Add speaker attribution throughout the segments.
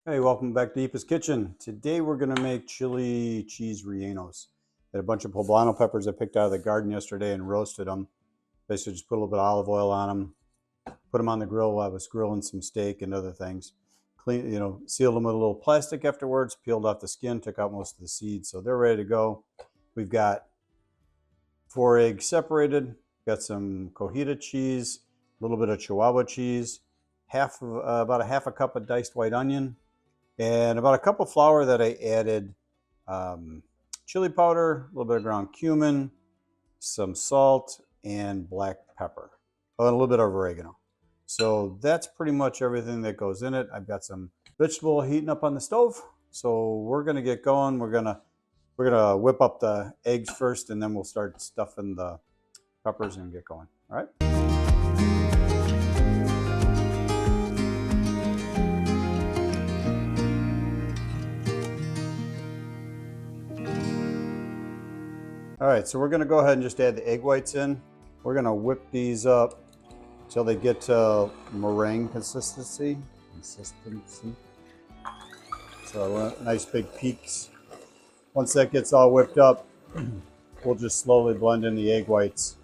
Speaker 1: Hey, welcome back to Eepa's Kitchen. Today we're going to make chili cheese rellenos. Got a bunch of poblano peppers I picked out of the garden yesterday and roasted them. Basically just put a little bit of olive oil on them, put them on the grill while I was grilling some steak and other things. Clean, sealed them with a little plastic afterwards, peeled off the skin, took out most of the seeds. So they're ready to go. We've got 4 eggs separated, got some Cotija cheese, a little bit of Chihuahua cheese, about a half a cup of diced white onion, and about a cup of flour that I added chili powder, a little bit of ground cumin, some salt, and black pepper, and a little bit of oregano. So that's pretty much everything that goes in it. I've got some vegetable heating up on the stove, so we're gonna get going. We're gonna whip up the eggs first, and then we'll start stuffing the peppers and get going. All right. All right, so we're gonna go ahead and just add the egg whites in. We're gonna whip these up till they get to meringue consistency. So nice big peaks. Once that gets all whipped up, we'll just slowly blend in the egg whites.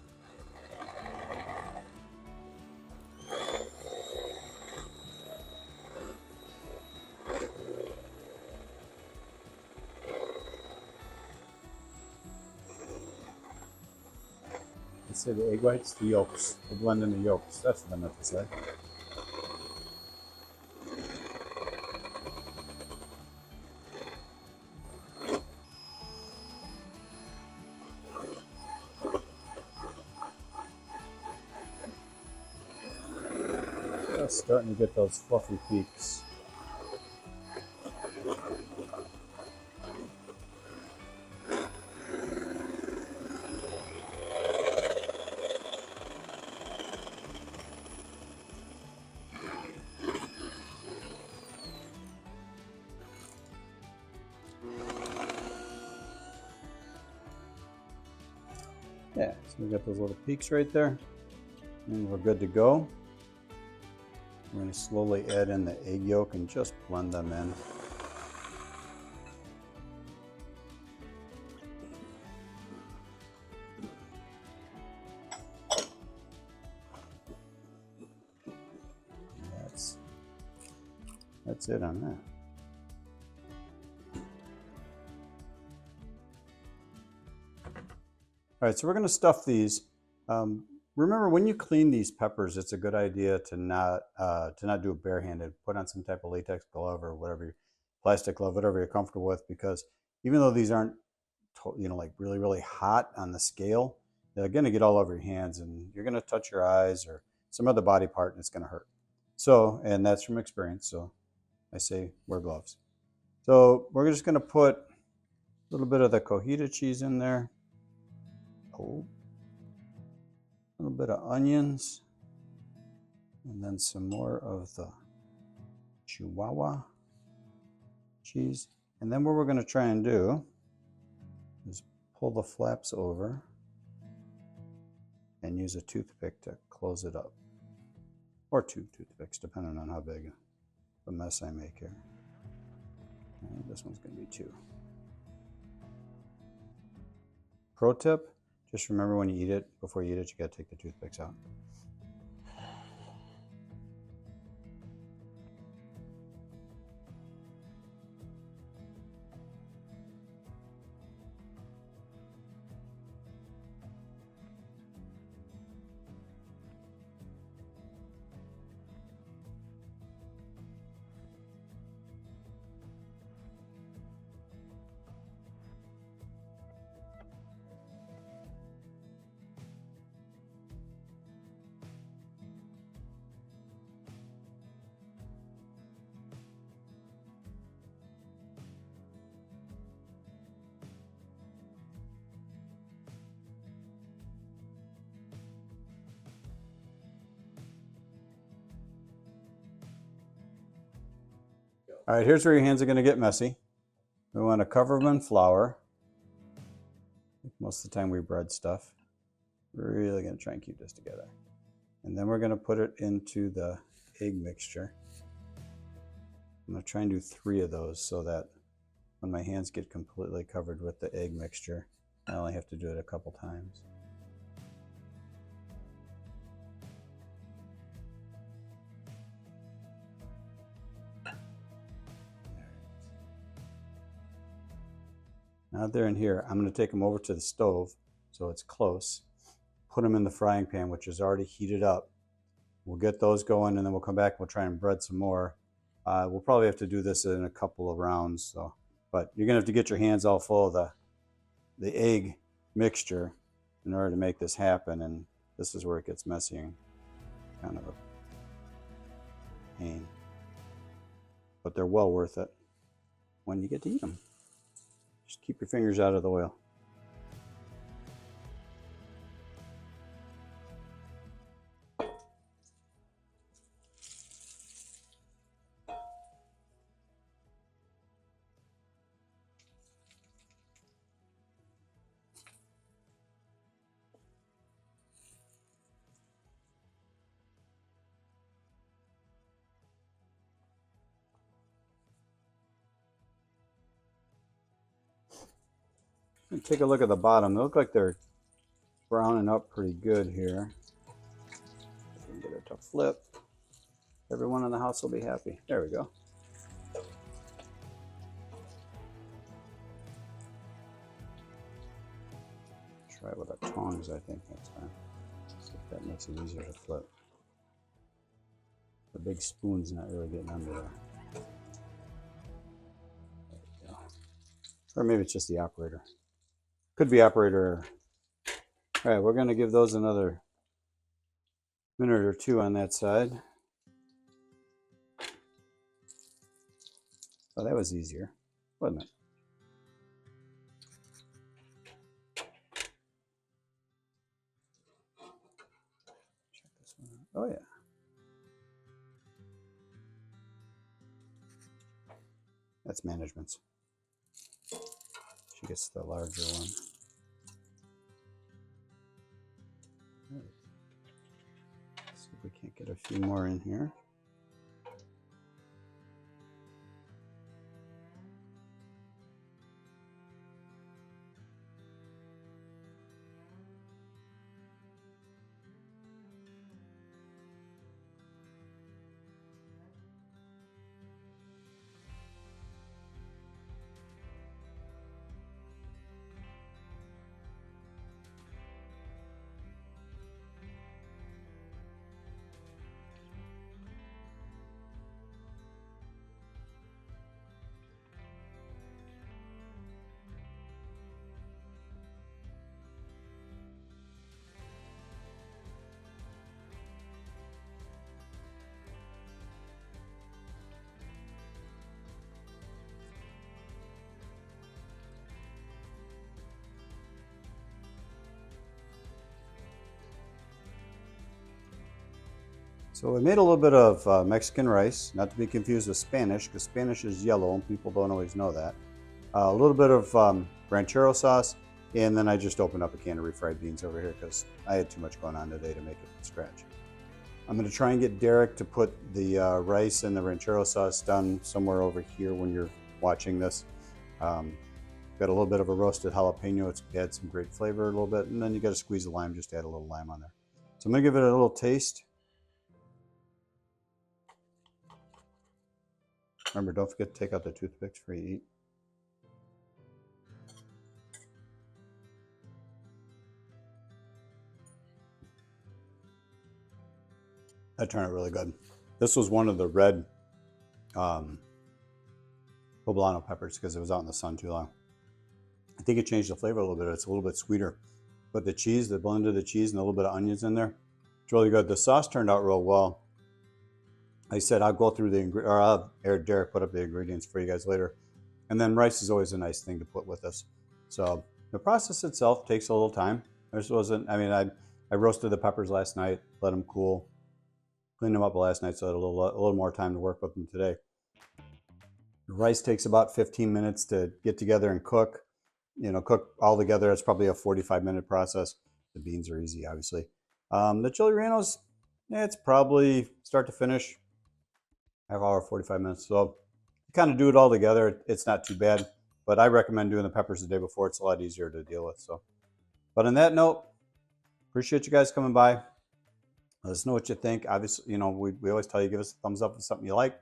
Speaker 1: Let's say the egg whites, the yolks. We'll blend in the yolks. That's what I meant to say. Just starting to get those fluffy peaks. Yeah, so we got those little peaks right there, and we're good to go. We're going to slowly add in the egg yolk and just blend them in. That's it on that. All right, so we're going to stuff these. Remember, when you clean these peppers, it's a good idea to not do it barehanded. Put on some type of latex glove or whatever, plastic glove, whatever you're comfortable with, because even though these aren't, like really, really hot on the scale, they're going to get all over your hands, and you're going to touch your eyes or some other body part, and it's going to hurt. So, and that's from experience. So, I say wear gloves. So we're just going to put a little bit of the Cotija cheese in there. Oh, a little bit of onions, and then some more of the Chihuahua cheese. And then what we're going to try and do is pull the flaps over and use a toothpick to close it up. Or 2 toothpicks, depending on how big a mess I make here. And this one's going to be 2. Pro tip, just remember when you eat it, before you eat it, you got to take the toothpicks out. All right, here's where your hands are going to get messy. We want to cover them in flour. Most of the time we bread stuff. We're really going to try and keep this together. And then we're going to put it into the egg mixture. I'm going to try and do 3 of those so that when my hands get completely covered with the egg mixture, I only have to do it a couple times. Now they're in here, I'm going to take them over to the stove so it's close. Put them in the frying pan, which is already heated up. We'll get those going and then we'll come back and we'll try and bread some more. We'll probably have to do this in a couple of rounds, so. But you're going to have to get your hands all full of the egg mixture in order to make this happen, and this is where it gets messy and kind of a pain. But they're well worth it when you get to eat them. Just keep your fingers out of the oil. And take a look at the bottom. They look like they're browning up pretty good here. If we can get it to flip, everyone in the house will be happy. There we go. Try it with the tongs, I think, next time. See if that makes it easier to flip. The big spoon's not really getting under there. There we go. Or maybe it's just the operator. Could be operator. All right, we're going to give those another minute or 2 on that side. Oh, that was easier, wasn't it? Check this one out. Oh, yeah. That's management's. She gets the larger one. Right. See if we can't get a few more in here. So we made a little bit of Mexican rice, not to be confused with Spanish, because Spanish is yellow and people don't always know that. A little bit of ranchero sauce, and then I just opened up a can of refried beans over here because I had too much going on today to make it from scratch. I'm going to try and get Derek to put the rice and the ranchero sauce done somewhere over here when you're watching this. Got a little bit of a roasted jalapeno. It's add some great flavor a little bit, and then you got to squeeze the lime, just add a little lime on there. So I'm going to give it a little taste. Remember, don't forget to take out the toothpicks before you eat. That turned out really good. This was one of the red poblano peppers because it was out in the sun too long. I think it changed the flavor a little bit. It's a little bit sweeter. But the cheese, the blend of the cheese and a little bit of onions in there, it's really good. The sauce turned out real well. I said I'll go through the ingredients, or I'll have Derek put up the ingredients for you guys later. And then rice is always a nice thing to put with this. So the process itself takes a little time. This wasn't, I mean, I roasted the peppers last night, let them cool, cleaned them up last night, so I had a little more time to work with them today. The rice takes about 15 minutes to get together and cook. You know, cook all together. It's probably a 45-minute process. The beans are easy, obviously. The Chile Rellenos, yeah, it's probably start to finish, half hour, 45 minutes. So kind of do it all together, it's not too bad. But I recommend doing the peppers the day before. It's a lot easier to deal with. So, but on that note, appreciate you guys coming by. Let us know what you think. Obviously, you know, we always tell you, give us a thumbs up if something you like.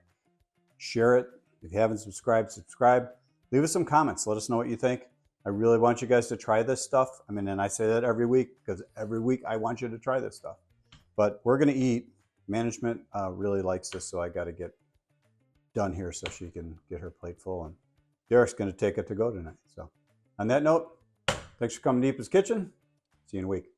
Speaker 1: Share it. If you haven't subscribed, subscribe. Leave us some comments. Let us know what you think. I really want you guys to try this stuff. I mean, and I say that every week because every week I want you to try this stuff. But we're going to eat. Management really likes this, so I got to get done here so she can get her plate full. And Derek's going to take it to go tonight. So on that note, thanks for coming to Eepa's Kitchen. See you in a week.